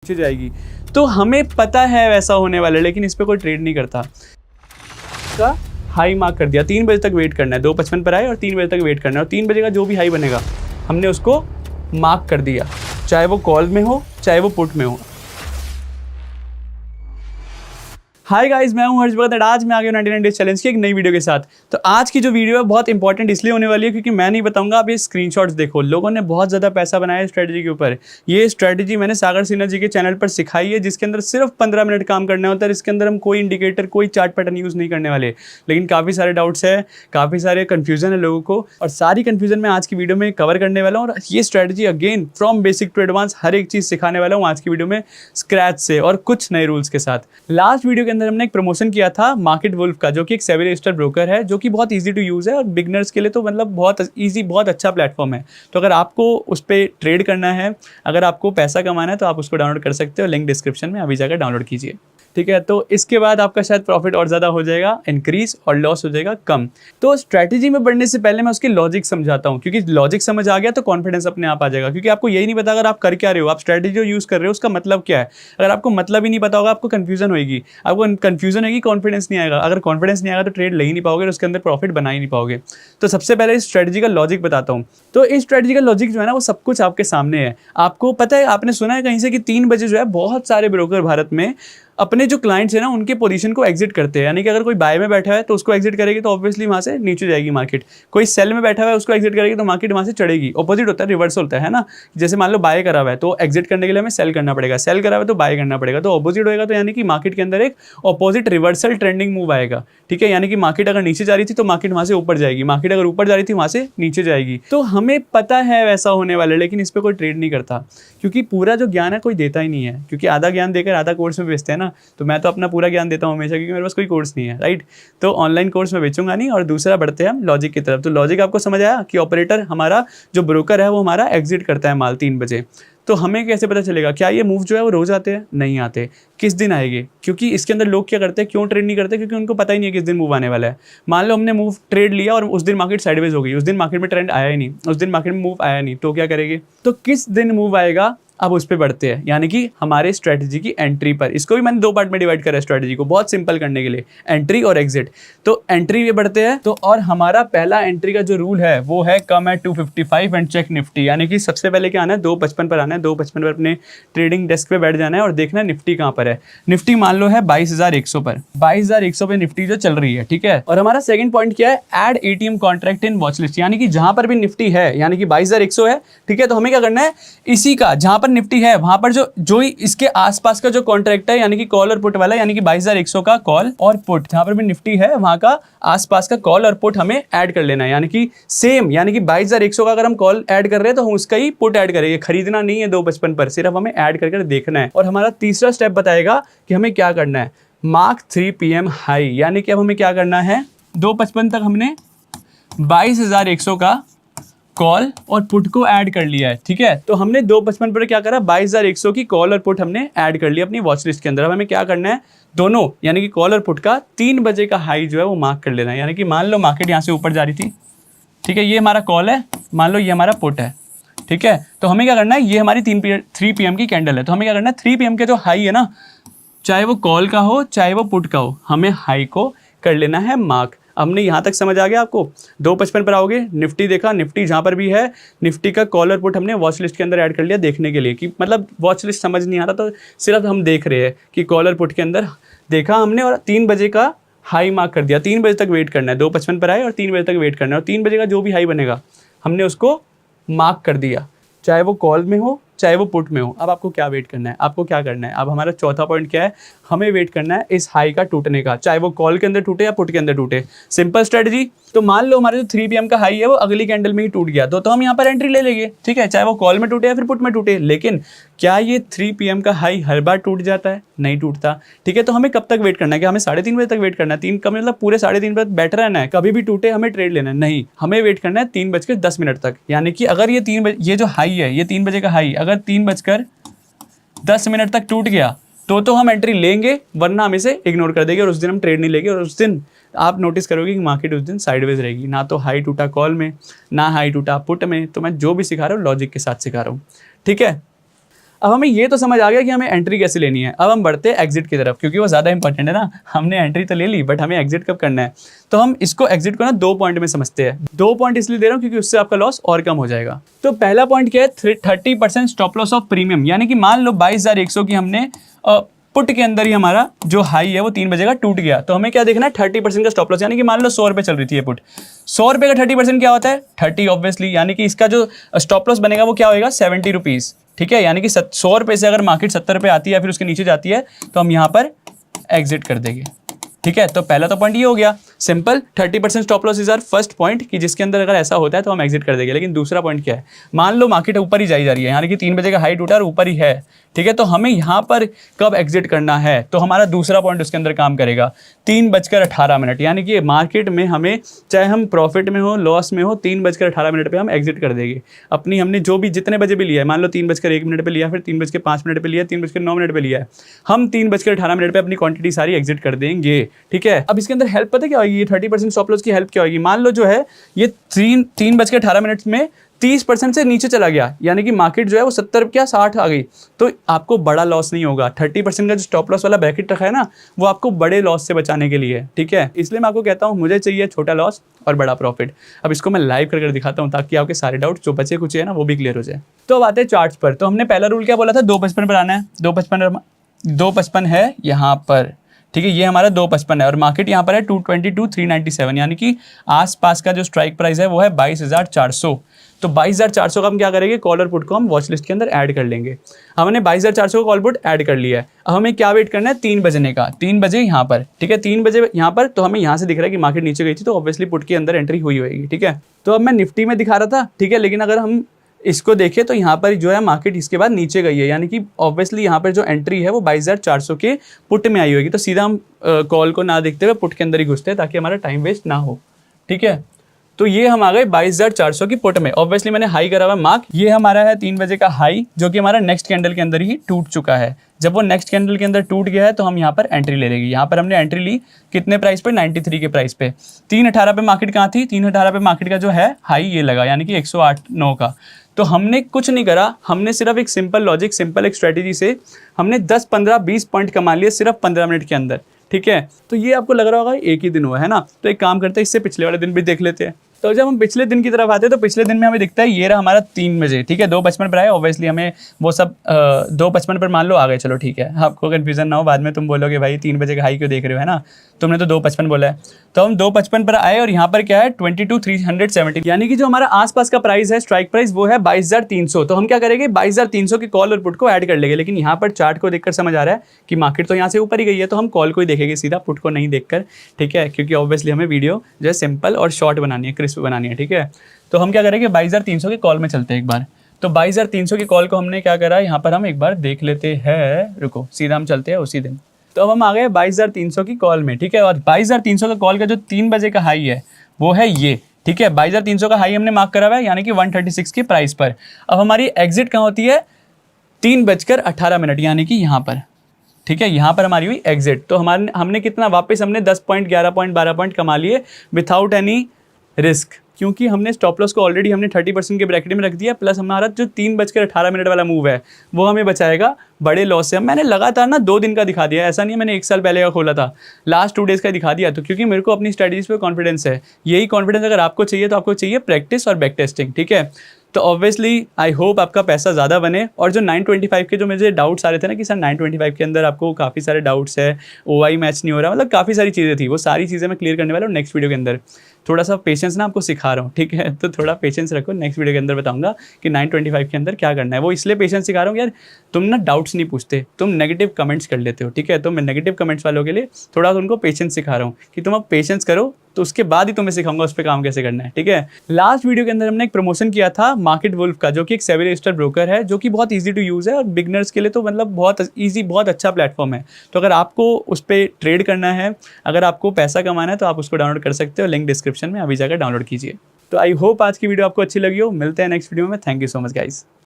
नीचे जाएगी। तो हमें पता है वैसा होने वाला है, लेकिन इस पर कोई ट्रेड नहीं करता। का हाई मार्क कर दिया, 3 बजे तक वेट करना है, 2:55 पर आए और 3 बजे तक वेट करना है, और 3 बजे का जो भी हाई बनेगा हमने उसको मार्क कर दिया, चाहे वो कॉल में हो चाहे वो पुट में हो। हाय गाइस, मैं हूं हर्ष भगत। आज मैं आ गया 99 डेज चैलेंज की एक नई वीडियो के साथ। तो आज की जो वीडियो है बहुत इंपॉर्टेंट इसलिए होने वाली है क्योंकि मैं नहीं बताऊंगा, आप ये स्क्रीनशॉट्स देखो। लोगों ने बहुत ज़्यादा पैसा बनाया है स्ट्रेटजी के ऊपर। ये स्ट्रेटजी मैंने सागर सिन्हा जी के चैनल पर सिखाई है, जिसके अंदर सिर्फ 15 मिनट काम करना होता है। इसके अंदर हम कोई इंडिकेटर, कोई चार्ट पैटर्न यूज़ नहीं करने वाले। लेकिन काफ़ी सारे डाउट्स है, काफ़ी सारे कन्फ्यूजन है लोगों को, और सारी कन्फ्यूजन मैं आज की वीडियो में कवर करने वाला हूँ। और ये strategy again from basic to advance हर एक चीज़ सिखाने वाला हूँ आज की वीडियो में, स्क्रैच से और कुछ नए रूल्स के साथ। लास्ट वीडियो के अंदर हमने एक प्रमोशन किया था मार्केट वुल्फ का, जो कि एक सेबी रजिस्टर्ड ब्रोकर है, जो कि बहुत इजी टू यूज़ है और बिगनर्स के लिए तो मतलब बहुत इजी, बहुत अच्छा प्लेटफॉर्म है। तो अगर आपको उस पर ट्रेड करना है, अगर आपको पैसा कमाना है, तो आप उसको डाउनलोड कर सकते हो। लिंक डिस्क्रिप्शन में, अभी जाकर डाउनलोड कीजिए, ठीक है। तो इसके बाद आपका शायद प्रॉफिट और ज़्यादा हो जाएगा इंक्रीज, और लॉस हो जाएगा कम। तो स्ट्रैटेजी में बढ़ने से पहले मैं उसकी लॉजिक समझाता हूँ, क्योंकि लॉजिक समझ आ गया तो कॉन्फिडेंस अपने आप आ जाएगा। क्योंकि आपको यही नहीं पता अगर आप कर क्या रहे हो, आप स्ट्रैटेजी जो यूज़ कर रहे हो उसका मतलब क्या है। अगर आपको मतलब ही नहीं पता होगा, आपको कन्फ्यूजन होगी, कॉन्फिडेंस नहीं आएगा। अगर कॉन्फिडेंस नहीं आएगा तो ट्रेड ले ही नहीं पाओगे, उसके अंदर प्रॉफिट बना ही नहीं पाओगे। तो सबसे पहले इस स्ट्रैटेजी का लॉजिक बताता हूँ। तो इस स्ट्रैटेजी का लॉजिक जो है ना, वो सब कुछ आपके सामने है। आपको पता है, आपने सुना है कहीं से कि 3 बजे जो है बहुत सारे ब्रोकर भारत में अपने जो क्लाइंट्स है ना, उनके पोजीशन को एग्जिट करते हैं। यानी कि अगर कोई बाय में बैठा है तो उसको एग्जिट करेगी तो ऑब्वियसली वहाँ से नीचे जाएगी मार्केट। कोई सेल में बैठा हुआ है उसको एग्जिट करेगी तो मार्केट वहाँ से चढ़ेगी। ऑपोजिट होता है, रिवर्स होता है ना। जैसे मान लो बाय करा हुआ है तो एग्जिट करने के लिए हमें सेल करना पड़ेगा, सेल करा हुआ है तो बाय करना पड़ेगा, तो ऑपोजिट होएगा। तो यानी कि मार्केट के अंदर एक ऑपोजिट रिवर्सल ट्रेंडिंग मूव आएगा, ठीक है। यानी कि मार्केट अगर नीचे जा रही थी तो मार्केट वहाँ से ऊपर जाएगी, मार्केट अगर ऊपर जा रही थी वहाँ से नीचे जाएगी। तो हमें पता है वैसा होने वाला है, लेकिन इस पर कोई ट्रेड नहीं करता, क्योंकि पूरा जो ज्ञान है कोई देता ही नहीं है। क्योंकि आधा ज्ञान देकर आधा कोर्स में बेचते हैं ना, तो मैं तो अपना पूरा ज्ञान देता हूँ हमेशा, क्योंकि मेरे पास कोई कोर्स नहीं है, राइट। तो ऑनलाइन कोर्स में बेचूंगा नहीं। और दूसरा बढ़ते हैं हम लॉजिक की तरफ। तो लॉजिक आपको समझ आया कि ऑपरेटर हमारा जो ब्रोकर है वो हमारा एग्जिट करता है माल 3 बजे। तो हमें कैसे पता चलेगा क्या ये मूव जो है वो रोज आते हैं? नहीं आते। किस दिन आएंगे? क्योंकि इसके अंदर लोग क्या करते हैं, क्यों ट्रेड नहीं करते? क्योंकि उनको पता ही नहीं है किस दिन मूव आने वाला है। मान लो हमने मूव ट्रेड लिया और उस दिन मार्केट साइडवेज हो गई, उस दिन मार्केट में ट्रेंड आया ही नहीं, उस दिन मार्केट में मूव आया नहीं, तो क्या करेंगे? तो किस दिन मूव आएगा, अब उस पर बढ़ते हैं। यानी कि हमारे स्ट्रेटजी की एंट्री पर, इसको भी मैंने 2 पार्ट में डिवाइड करा है स्ट्रेटजी को, बहुत सिंपल करने के लिए, एंट्री और एग्जिट। तो एंट्री पे बढ़ते हैं। तो और हमारा पहला एंट्री का जो रूल है वो है कम एट 255 एंड चेक निफ्टी। यानी कि सबसे पहले क्या आना है, 255 पर आना है। 255 पर अपने ट्रेडिंग डेस्क पे बैठ जाना है और देखना है निफ्टी कहाँ पर है। निफ्टी मान लो है 22,100 पर, 22,100 पे निफ्टी जो चल रही है, ठीक है। और हमारा सेकंड पॉइंट क्या है, add ATM contract in watch list. यानी कि जहां पर भी निफ्टी है, यानी कि 22,100 है, ठीक है, तो हमें क्या करना है, इसी का जहां पर निफ्टी है वहां पर जो इसके आसपास का जो कॉन्ट्रैक्ट है, यानी कि कॉल और पुट वाला, यानी कि 22,100 का कॉल और पुट, जहां पर भी निफ्टी है वहां का आसपास का कॉल और पुट हमें ऐड कर लेना है। यानी कि सेम, यानी कि 22,100 का अगर हम कॉल ऐड कर रहे हैं तो हम उसका ही पुट ऐड करेंगे। खरीदना नहीं है 255 पर, सिर्फ हमें ऐड करके देखना है। और हमारा तीसरा स्टेप बताएगा कि हमें क्या करना है, मार्क 3 PM हाई। यानी कि अब हमें क्या करना है, 255 तक हमने 22,100 का कॉल और पुट को ऐड कर लिया है, ठीक है। तो हमने 255 पर क्या करा, 22,100 की कॉल और पुट हमने ऐड कर लिया अपनी वॉच लिस्ट के अंदर। अब हमें क्या करना है, दोनों यानी कि कॉल और पुट का 3 बजे का हाई जो है वो मार्क कर लेना है। यानी कि मान लो मार्केट यहाँ से ऊपर जा रही थी, ठीक है, ये हमारा कॉल है, मान लो ये हमारा पुट है, ठीक है। तो हमें क्या करना है, ये हमारी 3 PM की कैंडल है, तो हमें क्या करना है, 3 PM के जो हाई है ना, चाहे वो कॉल का हो चाहे वो पुट का हो, हमें हाई को कर लेना है मार्क। हमने यहाँ तक समझ आ गया आपको। 255 पर आओगे, निफ्टी देखा, निफ्टी जहाँ पर भी है, निफ्टी का कॉल और पुट हमने वॉच लिस्ट के अंदर ऐड कर लिया देखने के लिए, कि मतलब वॉच लिस्ट समझ नहीं आ रहा तो सिर्फ हम देख रहे हैं कि कॉल और पुट के अंदर देखा हमने, और 3 बजे का हाई मार्क कर दिया। 3 बजे तक वेट करना है, 255 पर आए और 3 बजे तक वेट करना है, और 3 बजे का जो भी हाई बनेगा हमने उसको मार्क कर दिया, चाहे वो कॉल में हो चाहे वो पुट में हो। अब आपको क्या वेट करना है, आपको क्या करना है, अब हमारा चौथा पॉइंट क्या है, हमें वेट करना है इस हाई का टूटने का, चाहे वो कॉल के अंदर टूटे या पुट के अंदर टूटे। Simple strategy. तो मान लो हमारे जो 3 PM का हाई है वो अगली कैंडल में ही टूट गया, तो हम यहाँ पर एंट्री ले लेंगे, ठीक है, चाहे वो कॉल में टूटे या फिर पुट में टूटे। लेकिन क्या ये 3 PM का हाई हर बार टूट जाता है? नहीं टूटता, ठीक है। तो हमें कब तक वेट करना है, कि हमें 3:30 बजे तक वेट करना है? 3 का मतलब पूरे 3:30 बजे बैठ रहना है, कभी भी टूटे हमें ट्रेड लेना है? नहीं, हमें वेट करना है 3:10 तक। यानी कि अगर ये 3 बजे, ये जो हाई है, ये 3 बजे का हाई अगर 3:10 तक टूट गया तो हम एंट्री लेंगे, वरना हम इसे इग्नोर कर देंगे और उस दिन हम ट्रेड नहीं लेंगे। और उस दिन आप नोटिस करोगे कि मार्केट उस दिन साइडवेज रहेगी, ना तो हाई टूटा कॉल में, ना हाई टूटा पुट में। तो मैं जो भी सिखा रहा हूँ लॉजिक के साथ सिखा रहा हूँ, ठीक है। अब हमें ये तो समझ आ गया कि हमें एंट्री कैसे लेनी है। अब हम बढ़ते हैं एग्जिट की तरफ, क्योंकि वो ज़्यादा इंपॉर्टेंट है ना। हमने एंट्री तो ले ली, बट हमें एग्जिट कब करना है। तो हम इसको एग्जिट को ना 2 पॉइंट में समझते हैं। 2 पॉइंट इसलिए दे रहा हूँ क्योंकि उससे आपका लॉस और कम हो जाएगा। तो पहला पॉइंट क्या है, 30% स्टॉप लॉस ऑफ प्रीमियम। यानी कि मान लो 22,100 की हमने पुट के अंदर ही हमारा जो हाई है वो 3 बजे का टूट गया, तो हमें क्या देखना है, 30% का स्टॉप लॉस। यानी कि मान लो 100 रुपये चल रही थी ये पुट, 100 रुपये का 30% क्या होता है, 30 ऑब्वियसली। यानी कि इसका जो स्टॉप लॉस बनेगा वो क्या होगा, 70 रुपीज़। ठीक है, यानी कि 100 रुपये से अगर मार्केट 70 रुपये आती है या फिर उसके नीचे जाती है तो हम यहाँ पर एग्जिट कर देंगे। ठीक है, तो पहला तो पॉइंट ये हो गया simple, 30% stop loss is our first point, कि जिसके अंदर अगर ऐसा होता है तो हम एग्जिट कर देंगे। लेकिन दूसरा पॉइंट क्या है, मान लो मार्केट ऊपर ही जा रही है, यानी कि 3 बजे का हाई टूटा और ऊपर ही है। ठीक है, तो हमें यहाँ पर कब एग्जिट करना है, तो हमारा दूसरा पॉइंट उसके अंदर काम करेगा, 3:18। यानी कि मार्केट में हमें, चाहे हम प्रॉफिट में हो लॉस में हो, 3:18 पे हम एग्जिट कर देंगे अपनी। हमने जो भी जितने बजे भी लिया है, मान लो 3:01 पे लिया, फिर 3:05 पे लिया, 3:09 पे लिया है, हम 3:18 पे अपनी क्वांटिटी सारी एग्जिट कर देंगे। ठीक है, अब इसके अंदर हेल्प पता क्या होगी, ये 30% स्टॉप लॉस की हेल्प क्या होगी। मान लो जो है ये 3:18 में 30% से नीचे चला गया, यानी कि मार्केट जो है वो 70 क्या 60 आ गई, तो आपको बड़ा लॉस नहीं होगा। 30% का जो स्टॉप लॉस वाला ब्रैकेट रखा है ना, वो आपको बड़े लॉस से बचाने के लिए। ठीक है, इसलिए मैं आपको कहता हूँ मुझे चाहिए छोटा लॉस और बड़ा प्रॉफिट। अब इसको मैं लाइव करके दिखाता हूँ ताकि आपके सारे डाउट जो बचे कुछ है ना वो भी क्लियर हो जाए। तो अब आते हैं चार्ट्स पर। तो हमने पहला रूल क्या बोला था, 2:55 पर आना है। 2:55 है यहाँ पर। ठीक है, ये हमारा 2:55 है और मार्केट यहाँ पर है 222,397, यानी कि आसपास का जो स्ट्राइक प्राइस है वो है 22,400। तो 22,400 का हम क्या करेंगे, कॉल और पुट को हम वॉच लिस्ट के अंदर ऐड कर लेंगे। हमने 22,400 का कॉल पुट ऐड कर लिया है। अब हमें क्या वेट करना है, 3 बजने का। 3 बजे यहाँ पर, ठीक है, 3 बजे यहाँ पर, तो हमें यहाँ से दिख रहा है कि मार्केट नीचे गई थी, तो ऑब्वियसली पुट के अंदर एंट्री हुई होगी। ठीक है, तो अब मैं निफ्टी में दिखा रहा था, ठीक है, लेकिन अगर हम इसको देखें तो यहाँ पर जो है मार्केट इसके बाद नीचे गई है, यानी कि ऑब्वियसली यहाँ पर जो एंट्री है वो 22,400 के पुट में आई होगी। तो सीधा हम कॉल को ना देखते हुए पुट के अंदर ही घुसते हैं ताकि हमारा टाइम वेस्ट ना हो। ठीक है, तो ये हम आ गए 22,400 की पुट में। ऑब्वियसली मैंने हाई करा हुआ मार्क, ये हमारा है 3 बजे का हाई, जो कि हमारा नेक्स्ट कैंडल के अंदर ही टूट चुका है। जब वो नेक्स्ट कैंडल के अंदर टूट गया है तो हम यहाँ पर एंट्री ले लेंगे। यहाँ पर हमने एंट्री ली कितने प्राइस पे, 93 के प्राइस पे। 3:18 पे मार्केट कहाँ थी, 3:18 पे मार्केट का जो है हाई ये लगा, यानी कि 108.9 का। तो हमने कुछ नहीं करा, हमने सिर्फ एक सिंपल लॉजिक, सिंपल एक स्ट्रेटेजी से हमने 10, 15, 20 पॉइंट कमा लिए सिर्फ 15 मिनट के अंदर। ठीक है, तो ये आपको लग रहा होगा एक ही दिन हुआ है ना, तो एक काम करते हैं, इससे पिछले वाले दिन भी देख लेते हैं। तो जब हम पिछले दिन की तरफ आते हैं तो पिछले दिन में हमें दिखता है ये रहा हमारा 3 बजे। ठीक है, 2:55 पर आए, ऑब्वियसली हमें वो सब 2:55 पर मान लो आ गए, चलो ठीक है, आपको कन्फ्यूजन ना हो, बाद में तुम बोलोगे भाई 3 बजे का हाई क्यों देख रहे हो, है ना, तुमने तो 2:55 बोला है। तो हम 2:55 पर आए और यहाँ पर क्या है 22,370, यानी कि जो हमारा आसपास का प्राइस है, स्ट्राइक प्राइस, वो है 22,300। तो हम क्या करेंगे, 22,300 के कॉल और पुट को ऐड कर लेंगे। लेकिन यहाँ पर चार्ट को देखकर समझ आ रहा है कि मार्केट तो यहाँ से ऊपर ही गई है, तो हम कॉल को ही देखेंगे सीधा, पुट को नहीं देखकर। ठीक है, क्योंकि ऑब्वियसली हमें वीडियो जो है सिंपल और शॉर्ट बनानी है, क्रिस्प बनानी है। ठीक है, तो हम क्या करेंगे, 22,300 के कॉल में चलते हैं एक बार। तो 22,300 की कॉल को हमने क्या करा, यहाँ पर हम एक बार देख लेते हैं, रुको, सीधा हम चलते हैं उसी दिन। तो अब हम आ गए 22,300 की कॉल में। ठीक है, और 22,300 का कॉल का जो 3 बजे का हाई है वो है ये। ठीक है, 22,300 का हाई हमने मार्क करा हुआ है, यानी कि 136 की प्राइस पर। अब हमारी एग्जिट कहाँ होती है, 3:18, यानी कि यहाँ पर। ठीक है, यहाँ पर हमारी हुई एग्जिट। तो हमने कितना वापस, हमने 10 पॉइंट, 11 पॉइंट, 12 पॉइंट कमा लिए विथआउट एनी रिस्क, क्योंकि हमने स्टॉप लॉस को ऑलरेडी हमने 30% के ब्रैकेट में रख दिया, प्लस हमारा जो 3:18 वाला मूव है वो हमें बचाएगा बड़े लॉस से। मैंने लगातार ना 2 दिन का दिखा दिया, ऐसा नहीं है मैंने 1 साल पहले का खोला था, लास्ट 2 डेज़ का दिखा दिया। तो क्योंकि मेरे को अपनी स्ट्रेटजीज पे कॉन्फिडेंस है, यही कॉन्फिडेंस अगर आपको चाहिए तो आपको चाहिए प्रैक्टिस और बैक टेस्टिंग। ठीक है, तो ऑब्वियसली आई होप आपका पैसा ज़्यादा बने। और जो 925 के जो मुझे डाउट्स आ रहे थे ना कि सर 925 के अंदर आपको काफ़ी सारे डाउट्स है, OI मैच नहीं हो रहा, मतलब काफ़ी सारी चीज़ें थी, वो सारी चीज़ें मैं क्लियर करने वाला हूँ नेक्स्ट वीडियो के अंदर। थोड़ा सा पेशेंस ना आपको सिखा रहा हूँ, ठीक है, तो थोड़ा पेशेंस रखो, नेक्स्ट वीडियो के अंदर बताऊंगा कि 925 के अंदर क्या करना है। वो इसलिए पेशेंस सिखा रहा हूँ यार, तुम ना डाउट्स नहीं पूछते, तुम नेगेटिव कमेंट्स कर लेते हो। ठीक है, तो मैं नेगेटिव कमेंट्स वालों के लिए थोड़ा उनको पेशेंस सिखा रहा हूँ कि तुम अब पेशेंस करो, तो उसके बाद ही तुम्हें सिखाऊंगा उस पर काम कैसे करना है। ठीक है, लास्ट वीडियो के अंदर हमने एक प्रमोशन किया था मार्केट वुल्फ का, जो कि एक सेबी रजिस्टर्ड ब्रोकर है, जो कि बहुत ईजी टू यूज़ है और बिगनर्स के लिए तो मतलब बहुत ईजी, बहुत अच्छा प्लेटफॉर्म है। तो अगर आपको उस पर ट्रेड करना है, अगर आपको पैसा कमाना है, तो आप उसको डाउनलोड कर सकते हो, लिंक डिस्क्रिप्शन में, अभी जाकर डाउनलोड कीजिए। तो आई होप आज की वीडियो आपको अच्छी लगी हो। मिलते हैं नेक्स्ट वीडियो में। Thank you so much guys.